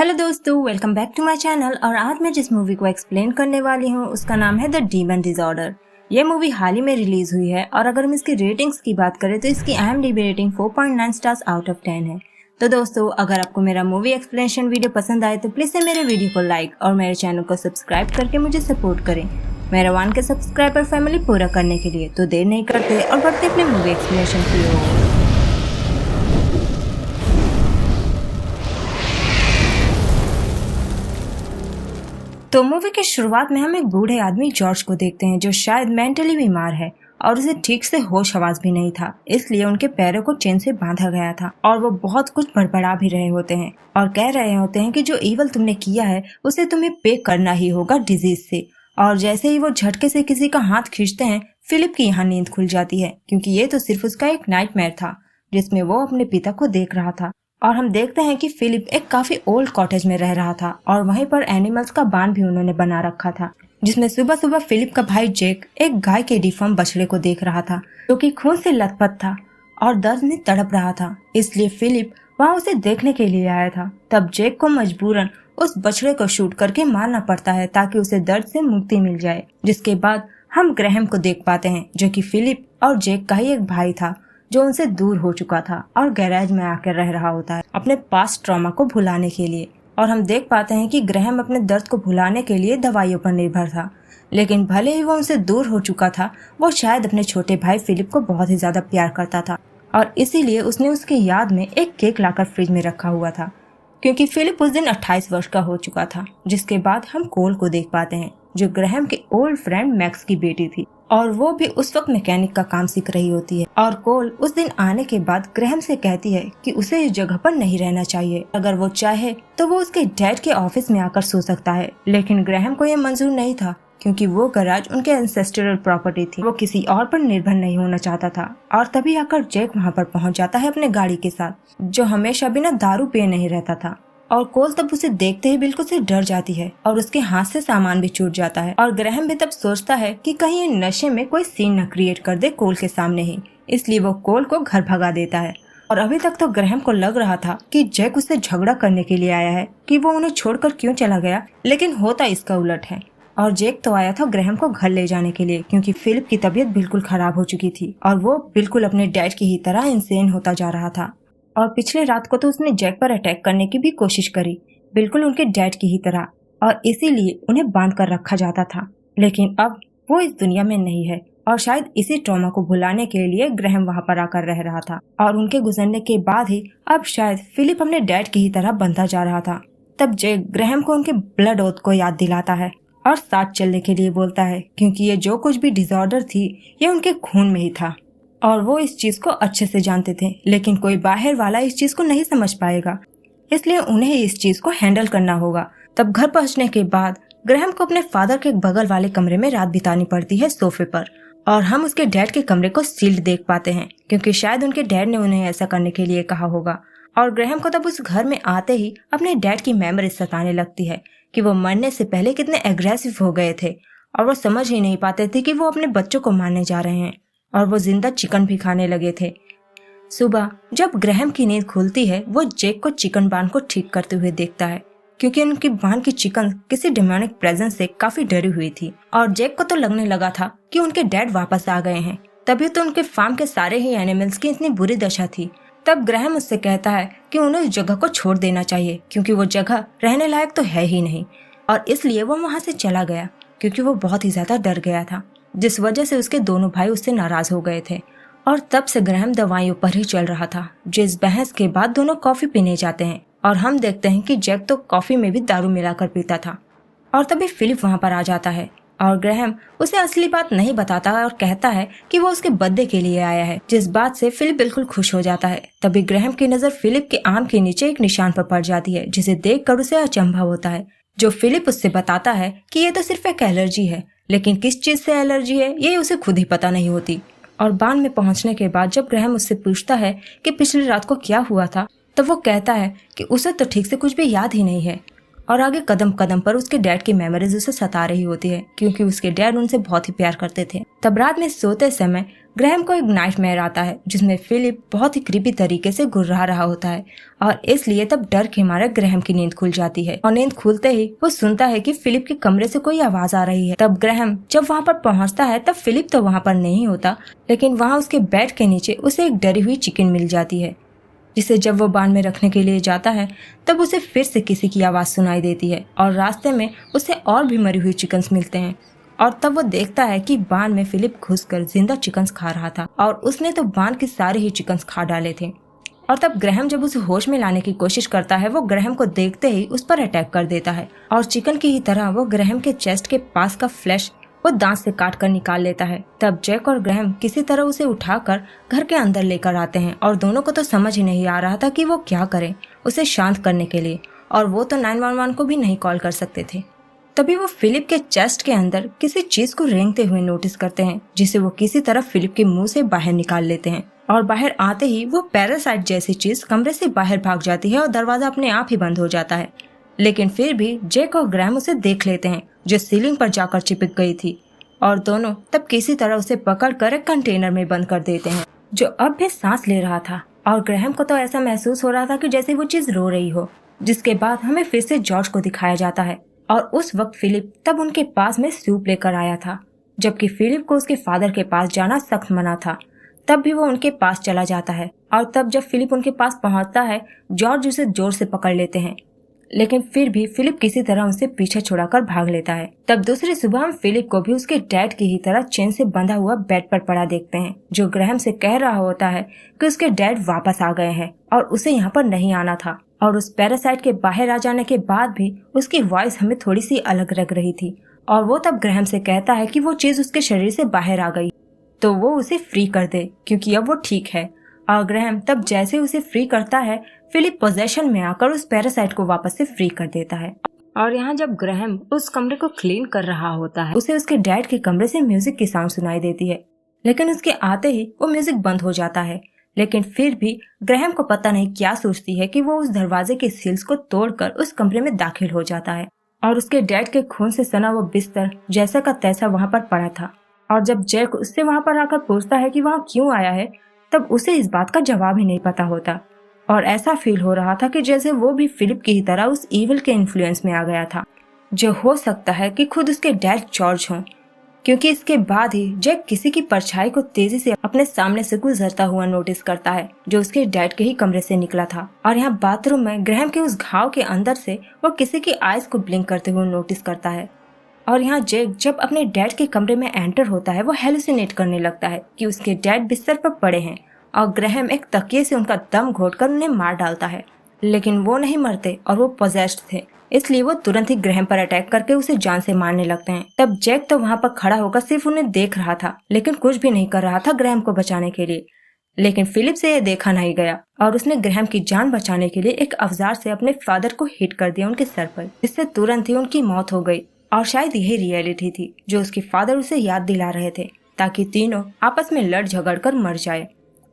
Hello दोस्तों, welcome back to my channel. और आज मैं जिस मूवी को एक्सप्लेन करने वाली हूँ उसका नाम है द डीमन डिसऑर्डर। ये मूवी हाल ही में रिलीज हुई है और अगर हम इसकी रेटिंग्स की बात करें तो इसकी IMDb rating 4.9 stars out of 10 है। तो दोस्तों, अगर आपको मेरा मूवी एक्सप्लेनेशन वीडियो पसंद आए तो प्लीज से मेरे वीडियो को लाइक और मेरे चैनल को सब्सक्राइब करके मुझे सपोर्ट करें मेरा 1K सब्सक्राइबर फैमिली पूरा करने के लिए। तो देर नहीं करते और बढ़ते अपने मूवी एक्सप्लेनेशन की ओर। तो मूवी की शुरुआत में हम एक बूढ़े आदमी जॉर्ज को देखते हैं जो शायद मेंटली बीमार है और उसे ठीक से होश आवाज भी नहीं था, इसलिए उनके पैरों को चेन से बांधा गया था और वो बहुत कुछ बड़बड़ा भी रहे होते हैं और कह रहे होते हैं कि जो ईवल तुमने किया है उसे तुम्हें पे करना ही होगा डिजीज से। और जैसे ही वो झटके से किसी का हाथ खींचते हैं, फिलिप की यहाँ नींद खुल जाती है क्योंकि ये तो सिर्फ उसका एक नाइटमेयर था जिसमें वो अपने पिता को देख रहा था। और हम देखते हैं कि फिलिप एक काफी ओल्ड कॉटेज में रह रहा था और वहीं पर एनिमल्स का बांध भी उन्होंने बना रखा था, जिसमें सुबह सुबह फिलिप का भाई जैक एक गाय के डिफॉर्म बछड़े को देख रहा था जो कि खून से लथपथ था और दर्द में तड़प रहा था, इसलिए फिलिप वहां उसे देखने के लिए आया था। तब जैक को मजबूरन उस बछड़े को शूट करके मारना पड़ता है ताकि उसे दर्द से मुक्ति मिल जाए। जिसके बाद हम ग्रैहम को देख पाते हैं जो कि फिलिप और जैक का ही एक भाई था जो उनसे दूर हो चुका था और गैराज में आकर रह रहा होता है अपने पास्ट ट्रॉमा को भुलाने के लिए। और हम देख पाते हैं कि ग्रैहम अपने दर्द को भुलाने के लिए दवाइयों पर निर्भर था, लेकिन भले ही वो उनसे दूर हो चुका था, वो शायद अपने छोटे भाई फिलिप को बहुत ही ज्यादा प्यार करता था और इसीलिए उसने उसकी याद में एक केक लाकर फ्रिज में रखा हुआ था क्योंकि फिलिप उस दिन 28 वर्ष का हो चुका था। जिसके बाद हम कोल को देख पाते हैं जो ग्रैहम के ओल्ड फ्रेंड मैक्स की बेटी थी और वो भी उस वक्त मैकेनिक का काम सीख रही होती है। और कोल उस दिन आने के बाद ग्रैहम से कहती है कि उसे इस जगह पर नहीं रहना चाहिए, अगर वो चाहे तो वो उसके डैड के ऑफिस में आकर सो सकता है। लेकिन ग्रैहम को ये मंजूर नहीं था क्योंकि वो गैराज उनके एंसेस्टरल प्रॉपर्टी थी, वो किसी और पर निर्भर नहीं होना चाहता था। और तभी आकर जैक वहाँ पर पहुँच जाता है अपने गाड़ी के साथ, जो हमेशा बिना दारू पिए नहीं रहता था। और कोल तब उसे देखते ही बिल्कुल से डर जाती है और उसके हाथ से सामान भी छूट जाता है। और ग्रैहम भी तब सोचता है कि कहीं ये नशे में कोई सीन न क्रिएट कर दे कोल के सामने ही, इसलिए वो कोल को घर भगा देता है। और अभी तक तो ग्रैहम को लग रहा था कि जैक उससे झगड़ा करने के लिए आया है कि वो उन्हें छोड़कर क्यों चला गया, लेकिन होता इसका उलट है। और जैक तो आया था ग्रैहम को घर ले जाने के लिए क्योंकि फिलिप की तबीयत बिल्कुल खराब हो चुकी थी और वो बिल्कुल अपने डैड की ही तरह इंसेन होता जा रहा था। और पिछले रात को तो उसने जैक पर अटैक करने की भी कोशिश करी, बिल्कुल उनके डैड की ही तरह, और इसीलिए उन्हें बांध कर रखा जाता था। लेकिन अब वो इस दुनिया में नहीं है और शायद इसी ट्रॉमा को भुलाने के लिए ग्रैहम वहाँ पर आकर रह रहा था। और उनके गुजरने के बाद ही अब शायद फिलिप अपने डैड की ही तरह बनता जा रहा था। तब जैक ग्रैहम को उनके ब्लड ओथ को याद दिलाता है और साथ चलने के लिए बोलता है क्योंकि ये जो कुछ भी डिसऑर्डर थी ये उनके खून में ही था और वो इस चीज को अच्छे से जानते थे, लेकिन कोई बाहर वाला इस चीज को नहीं समझ पाएगा, इसलिए उन्हें इस चीज को हैंडल करना होगा। तब घर पहुंचने के बाद ग्रैहम को अपने फादर के बगल वाले कमरे में रात बितानी पड़ती है सोफे पर, और हम उसके डैड के कमरे को सील्ड देख पाते हैं क्योंकि शायद उनके डैड ने उन्हें ऐसा करने के लिए कहा होगा। और ग्रैहम को तब उस घर में आते ही अपने डैड की मेमोरी सताने लगती है कि वो मरने से पहले कितने एग्रेसिव हो गए थे और वो समझ ही नहीं पाते थे कि वो अपने बच्चों को मारने जा रहे हैं और वो जिंदा चिकन भी खाने लगे थे। सुबह जब ग्रैहम की नींद खुलती है वो जैक को चिकन बान को ठीक करते हुए देखता है क्योंकि उनकी बान की चिकन किसी डिमोनिक प्रेजेंस से काफी डरी हुई थी और जैक को तो लगने लगा था कि उनके डैड वापस आ गए हैं, तभी तो उनके फार्म के सारे ही एनिमल्स की इतनी बुरी दशा थी। तब ग्रैहम उससे कहता है कि उन्हें उस जगह को छोड़ देना चाहिए क्योंकि वो जगह रहने लायक तो है ही नहीं, और इसलिए वो वहाँ से चला गया क्योंकि वो बहुत ही ज्यादा डर गया था, जिस वजह से उसके दोनों भाई उससे नाराज हो गए थे। और तब से ग्रैहम दवाइयों पर ही चल रहा था। जिस बहस के बाद दोनों कॉफी पीने जाते हैं और हम देखते हैं कि जैक तो कॉफी में भी दारू मिलाकर पीता था। और तभी फिलिप वहाँ पर आ जाता है और ग्रैहम उसे असली बात नहीं बताता और कहता है कि वो उसके बर्थडे के लिए आया है, जिस बात से फिलिप बिल्कुल खुश हो जाता है। तभी ग्रैहम की नजर फिलिप के आर्म के नीचे एक निशान पर पड़ जाती है जिसे देखकर उसे अचंभा होता है, जो फिलिप उससे बताता है कि ये तो सिर्फ एक एलर्जी है, लेकिन किस चीज से एलर्जी है ये उसे खुद ही पता नहीं होती। और बान में पहुंचने के बाद जब ग्रैहम उससे पूछता है कि पिछली रात को क्या हुआ था, तब वो कहता है कि उसे तो ठीक से कुछ भी याद ही नहीं है। और आगे कदम कदम पर उसके डैड की मेमोरीज उसे सता रही होती है क्योंकि उसके डैड उनसे बहुत ही प्यार करते थे। तब रात में सोते समय ग्रैहम को एक नाइटमेयर आता है जिसमें फिलिप बहुत ही क्रीपी तरीके से गुर्रा रहा होता है और इसलिए तब डर के मारे ग्रैहम की नींद खुल जाती है और नींद खुलते ही वो सुनता है कि फिलिप के कमरे से कोई आवाज आ रही है। तब ग्रैहम जब वहाँ पर पहुँचता है तब फिलिप तो वहाँ पर नहीं होता, लेकिन वहाँ उसके बेड के नीचे उसे एक डरी हुई चिकन मिल जाती है, जिसे जब वो बांध में रखने के लिए जाता है तब उसे फिर से किसी की आवाज़ सुनाई देती है और रास्ते में उसे और भी मरी हुई चिकन्स मिलते हैं। और तब वो देखता है कि बांध में फिलिप घुसकर जिंदा चिकन्स खा रहा था और उसने तो बांध के सारे ही चिकन्स खा डाले थे। और तब ग्रैहम जब उसे होश में लाने की कोशिश करता है वो ग्रैहम को देखते ही उस पर अटैक कर देता है और चिकन की ही तरह वो ग्रैहम के चेस्ट के पास का फ्लैश वो दांत से काट कर निकाल लेता है। तब जैक और ग्रैहम किसी तरह उसे उठाकर घर के अंदर लेकर आते हैं और दोनों को तो समझ ही नहीं आ रहा था कि वो क्या करें उसे शांत करने के लिए, और वो तो 911 को भी नहीं कॉल कर सकते थे। तभी वो फिलिप के चेस्ट के अंदर किसी चीज को रेंगते हुए नोटिस करते हैं, जिसे वो किसी तरह फिलिप के मुंह से बाहर निकाल लेते हैं और बाहर आते ही वो पैरासाइट जैसी चीज कमरे से बाहर भाग जाती है और दरवाजा अपने आप ही बंद हो जाता है। लेकिन फिर भी जैक और ग्रैहम उसे देख लेते हैं जो सीलिंग पर जाकर चिपक गई थी और दोनों तब किसी तरह उसे पकड़कर एक कंटेनर में बंद कर देते हैं जो अब भी सांस ले रहा था। और ग्रैहम को तो ऐसा महसूस हो रहा था कि जैसे वो चीज रो रही हो। जिसके बाद हमें फिर से जॉर्ज को दिखाया जाता है और उस वक्त फिलिप तब उनके पास में सूप लेकर आया था, जबकि फिलिप को उसके फादर के पास जाना सख्त मना था। तब भी वो उनके पास चला जाता है और तब जब फिलिप उनके पास पहुंचता है जॉर्ज उसे जोर से पकड़ लेते हैं, लेकिन फिर भी फिलिप किसी तरह उसे पीछे छुड़ाकर भाग लेता है। तब दूसरी सुबह हम फिलिप को भी उसके डैड की ही तरह चेन से बंधा हुआ बेड पर पड़ा देखते हैं, जो ग्रैहम से कह रहा होता है कि उसके डैड वापस आ गए हैं और उसे यहाँ पर नहीं आना था। और उस पैरासाइट के बाहर आ जाने के बाद भी उसकी वॉइस हमें थोड़ी सी अलग लग रही थी और वो तब ग्रैहम से कहता है कि वो चीज उसके शरीर से बाहर आ गई तो वो उसे फ्री कर दे क्योंकि अब वो ठीक है। और ग्रैहम तब जैसे उसे फ्री करता है फिलिप पोजेशन में आकर उस पैरासाइट को वापस से फ्री कर देता है। और यहाँ जब ग्रैहम उस कमरे को क्लीन कर रहा होता है उसे उसके डैड के कमरे से म्यूजिक की साउंड सुनाई देती है, लेकिन उसके आते ही वो म्यूजिक बंद हो जाता है। लेकिन फिर भी ग्रैहम को पता नहीं क्या सोचती है कि वो उस दरवाजे के सील्स को तोड़कर उस कमरे में दाखिल हो जाता है और उसके डैड के खून से सना वो बिस्तर जैसा का तैसा वहाँ पर पड़ा था। और जब जैक उससे वहाँ पर आकर पूछता है कि वहाँ क्यों आया है तब उसे इस बात का जवाब ही नहीं पता होता और ऐसा फील हो रहा था कि जैसे वो भी फिलिप की ही तरह उस ईविल के इन्फ्लुएंस में आ गया था, जो हो सकता है कि खुद उसके डैड जॉर्ज हों, क्योंकि इसके बाद ही जैक किसी की परछाई को तेजी से अपने सामने से गुजरता हुआ नोटिस करता है जो उसके डैड के ही कमरे से निकला था। और यहाँ बाथरूम में ग्रैहम के उस घाव के अंदर से वो किसी की आईज को ब्लिंक करते हुए नोटिस करता है। और यहाँ जैक जब अपने डैड के कमरे में एंटर होता है वो हेलुसिनेट करने लगता है कि उसके डैड बिस्तर पर पड़े हैं और ग्रैहम एक तकिए से उनका दम घोटकर उन्हें मार डालता है, लेकिन वो नहीं मरते और वो पोजेस्ड थे, इसलिए वो तुरंत ही ग्रैहम पर अटैक करके उसे जान से मारने लगते हैं। तब जैक तो वहाँ पर खड़ा होकर सिर्फ उन्हें देख रहा था, लेकिन कुछ भी नहीं कर रहा था ग्रैहम को बचाने के लिए। लेकिन फिलिप से ये देखा नहीं गया और उसने ग्रैहम की जान बचाने के लिए एक औजार से अपने फादर को हिट कर दिया उनके सर पर, जिससे तुरंत ही उनकी मौत हो गई। और शायद यही रियलिटी थी जो उसके फादर उसे याद दिला रहे थे, ताकि तीनों आपस में लड़ झगड़ कर मर जाए।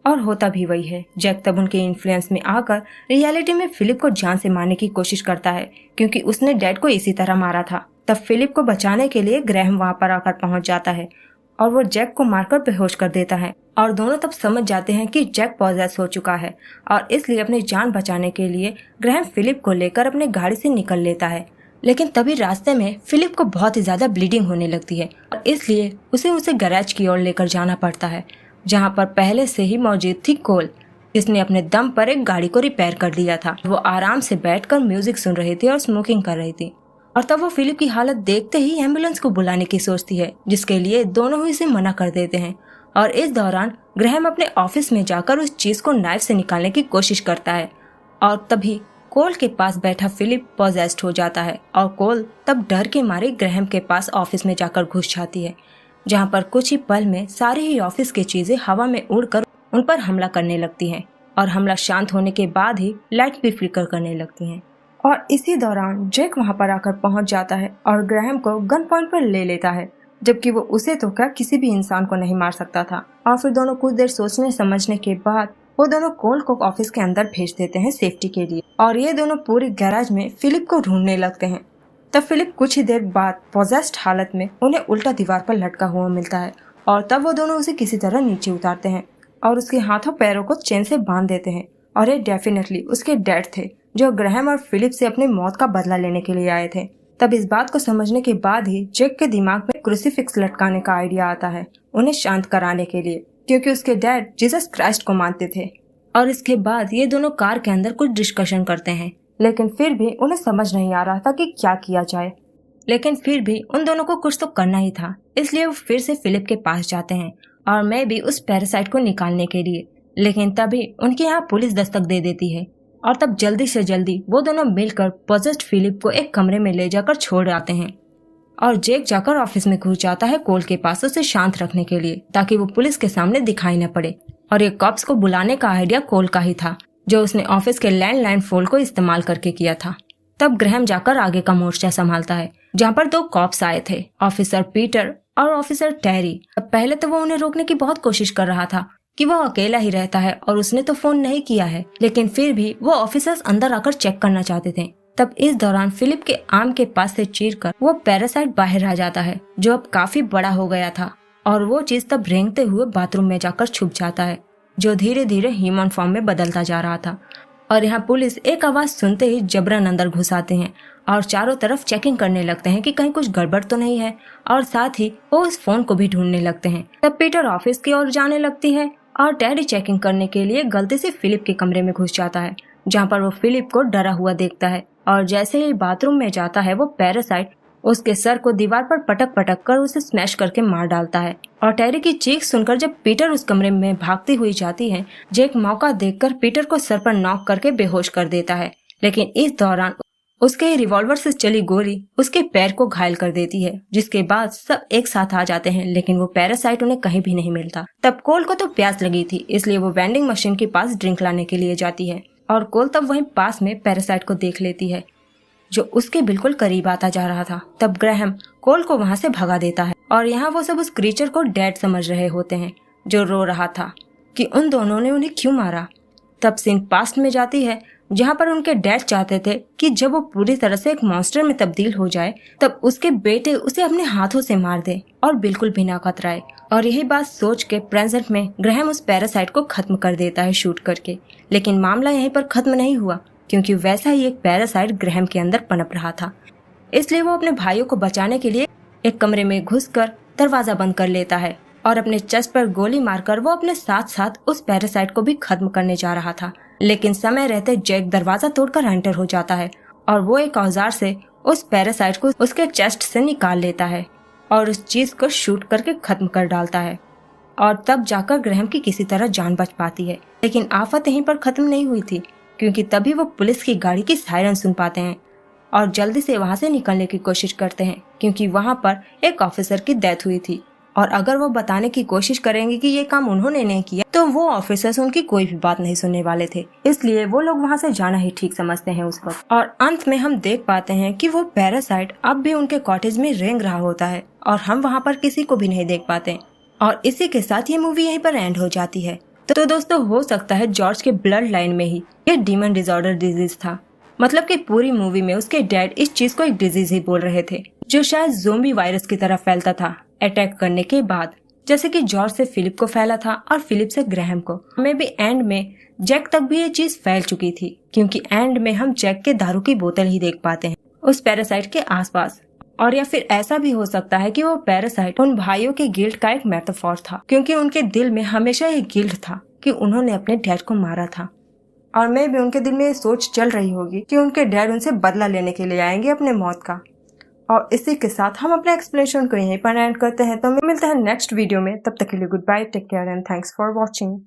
और होता भी वही है। जैक तब उनके इन्फ्लुएंस में आकर रियलिटी में फिलिप को जान से मारने की कोशिश करता है, क्योंकि उसने डैड को इसी तरह मारा था। तब फिलिप को बचाने के लिए ग्रैहम वहाँ पर आकर पहुँच जाता है और वो जैक को मारकर बेहोश कर देता है। और दोनों तब समझ जाते हैं कि जैक पॉजेस हो चुका है और इसलिए अपनी जान बचाने के लिए ग्रैहम फिलिप को लेकर अपने गाड़ी से निकल लेता है। लेकिन तभी रास्ते में फिलिप को बहुत ही ज्यादा ब्लीडिंग होने लगती है और इसलिए उसे गैरेज की ओर लेकर जाना पड़ता है, जहाँ पर पहले से ही मौजूद थी कोल, जिसने अपने दम पर एक गाड़ी को रिपेयर कर दिया था। वो आराम से बैठकर म्यूजिक सुन रही थी और स्मोकिंग कर रही थी। और तब वो फिलिप की हालत देखते ही एम्बुलेंस को बुलाने की सोचती है, जिसके लिए दोनों ही इसे मना कर देते हैं। और इस दौरान ग्रैहम अपने ऑफिस में जाकर उस चीज को नाइफ से निकालने की कोशिश करता है और तभी कोल के पास बैठा फिलिप पॉजेस्ड हो जाता है और कोल तब डर के मारे ग्रैहम के पास ऑफिस में जाकर घुस जाती है, जहाँ पर कुछ ही पल में सारी ही ऑफिस की चीजें हवा में उड़कर उन पर हमला करने लगती हैं और हमला शांत होने के बाद ही लाइट भी फ्लिकर करने लगती हैं। और इसी दौरान जैक वहाँ पर आकर पहुँच जाता है और ग्रैहम को गन पॉइंट पर ले लेता है, जबकि वो उसे तो क्या किसी भी इंसान को नहीं मार सकता था। और फिर दोनों कुछ देर सोचने समझने के बाद वो दोनों कोल को ऑफिस के अंदर भेज देते हैं सेफ्टी के लिए और ये दोनों पूरे गैराज में फिलिप को ढूंढने लगते हैं। तब फिलिप कुछ ही देर बाद पॉजेस्ड हालत में उन्हें उल्टा दीवार पर लटका हुआ मिलता है और तब वो दोनों उसे किसी तरह नीचे उतारते हैं और उसके हाथों पैरों को चेन से बांध देते हैं। और ये डेफिनेटली उसके डैड थे जो ग्रैहम और फिलिप से अपनी मौत का बदला लेने के लिए आए थे। तब इस बात को समझने के बाद ही जैक के दिमाग में क्रूसीफिक्स लटकाने का आइडिया आता है उन्हें शांत कराने के लिए, क्योंकि उसके डैड जीसस क्राइस्ट को मानते थे। और इसके बाद ये दोनों कार के अंदर कुछ डिस्कशन करते हैं, लेकिन फिर भी उन्हें समझ नहीं आ रहा था कि क्या किया जाए। लेकिन फिर भी उन दोनों को कुछ तो करना ही था, इसलिए वो फिर से फिलिप के पास जाते हैं और मैं भी उस पैरासाइट को निकालने के लिए। लेकिन तभी उनके यहाँ पुलिस दस्तक दे देती है और तब जल्दी से जल्दी वो दोनों मिलकर पॉजेस्ड फिलिप को एक कमरे में ले जाकर छोड़ आते हैं। और जैक जाकर ऑफिस में घुस जाता है कोल के पास उसे शांत रखने के लिए, ताकि वो पुलिस के सामने दिखाई न पड़े। और ये कॉप्स को बुलाने का आइडिया कोल का ही था, जो उसने ऑफिस के लैंडलाइन फोन को इस्तेमाल करके किया था। तब ग्रैहम जाकर आगे का मोर्चा संभालता है, जहाँ पर 2 कॉप्स आए थे, ऑफिसर पीटर और ऑफिसर टेरी। अब पहले तो वो उन्हें रोकने की बहुत कोशिश कर रहा था कि वो अकेला ही रहता है और उसने तो फोन नहीं किया है, लेकिन फिर भी वो ऑफिसर्स अंदर आकर चेक करना चाहते थे। तब इस दौरान फिलिप के आर्म के पास से चीरकर वो पैरासाइट बाहर आ जाता है, जो अब काफी बड़ा हो गया था। और वो चीज तब रेंगते हुए बाथरूम में जाकर छुप जाता है, जो धीरे धीरे ह्यूमन फॉर्म में बदलता जा रहा था। और यहाँ पुलिस एक आवाज सुनते ही जबरन अंदर घुस आते हैं और चारों तरफ चेकिंग करने लगते हैं कि कहीं कुछ गड़बड़ तो नहीं है, और साथ ही वो उस फोन को भी ढूंढने लगते हैं। तब पीटर ऑफिस की ओर जाने लगती है और टेरी चेकिंग करने के लिए गलती से फिलिप के कमरे में घुस जाता है, जहाँ पर वो फिलिप को डरा हुआ देखता है। और जैसे ही बाथरूम में जाता है वो पैरासाइट उसके सर को दीवार पर पटक पटक कर उसे स्मैश करके मार डालता है। और टेरी की चीख सुनकर जब पीटर उस कमरे में भागती हुई जाती है, जैक मौका देखकर पीटर को सर पर नॉक करके बेहोश कर देता है। लेकिन इस दौरान उसके रिवॉल्वर से चली गोली उसके पैर को घायल कर देती है, जिसके बाद सब एक साथ आ जाते हैं, लेकिन वो पैरासाइट उन्हें कहीं भी नहीं मिलता। तब कोल को तो प्यास लगी थी, इसलिए वो वेंडिंग मशीन के पास ड्रिंक लाने के लिए जाती है और कोल तब वहीं पास में पैरासाइट को देख लेती है, जो उसके बिल्कुल करीब आता जा रहा था। तब ग्रैहम कोल को वहां से भगा देता है और यहाँ वो सब उस क्रीचर को डेड समझ रहे होते हैं, जो रो रहा था कि उन दोनों ने उन्हें क्यों मारा। तब सीन पास्ट में जाती है, जहाँ पर उनके डैड चाहते थे कि जब वो पूरी तरह से एक मॉन्स्टर में तब्दील हो जाए तब उसके बेटे उसे अपने हाथों से मार दे और बिल्कुल भी ना कतराए। और यही बात सोच के प्रेजेंट में ग्रैहम उस पैरासाइट को खत्म कर देता है शूट करके। लेकिन मामला यहीं पर खत्म नहीं हुआ, क्योंकि वैसा ही एक पैरासाइट ग्रैहम के अंदर पनप रहा था। इसलिए वो अपने भाइयों को बचाने के लिए एक कमरे में घुसकर दरवाजा बंद कर लेता है और अपने चेस्ट पर गोली मारकर वो अपने साथ साथ उस पैरासाइट को भी खत्म करने जा रहा था। लेकिन समय रहते जैक दरवाजा तोड़कर एंटर हो जाता है और वो एक औजार से उस पैरासाइट को उसके चेस्ट से निकाल लेता है और उस चीज को शूट करके खत्म कर डालता है। और तब जाकर ग्रैहम की किसी तरह जान बच पाती है। लेकिन आफत यहीं पर खत्म नहीं हुई थी, क्योंकि तभी वो पुलिस की गाड़ी की सायरन सुन पाते हैं और जल्दी से वहां से निकलने की कोशिश करते हैं, क्योंकि वहां पर एक ऑफिसर की डेथ हुई थी और अगर वो बताने की कोशिश करेंगे कि ये काम उन्होंने नहीं किया तो वो ऑफिसर्स उनकी कोई भी बात नहीं सुनने वाले थे। इसलिए वो लोग वहां से जाना ही ठीक समझते हैं उस वक्त। और अंत में हम देख पाते हैं कि वो पैरासाइट अब भी उनके कॉटेज में रेंग रहा होता है और हम वहाँ पर किसी को भी नहीं देख पाते। और इसी के साथ ये मूवी यहीं पर एंड हो जाती है। तो दोस्तों, हो सकता है जॉर्ज के ब्लड लाइन में ही ये डीमन डिसऑर्डर डिजीज था। मतलब कि पूरी मूवी में उसके डैड इस चीज को एक डिजीज ही बोल रहे थे, जो शायद ज़ोंबी वायरस की तरह फैलता था अटैक करने के बाद, जैसे कि जॉर्ज से फिलिप को फैला था और फिलिप से ग्रैहम को। हमें भी एंड में जैक तक भी ये चीज फैल चुकी थी, क्योंकि एंड में हम जैक के दारू की बोतल ही देख पाते हैं उस पैरासाइट के आसपास। और या फिर ऐसा भी हो सकता है कि वो पैरासाइट उन भाइयों के गिल्ट का एक मेटाफोर था, क्योंकि उनके दिल में हमेशा ये गिल्ट था कि उन्होंने अपने डैड को मारा था। और मैं भी उनके दिल में ये सोच चल रही होगी कि उनके डैड उनसे बदला लेने के लिए आएंगे अपने मौत का। और इसी के साथ हम अपने एक्सप्लेनेशन को यहीं पर एंड करते हैं। तो मिलते हैं नेक्स्ट वीडियो में, तब तक के लिए goodbye, take care and thanks for watching.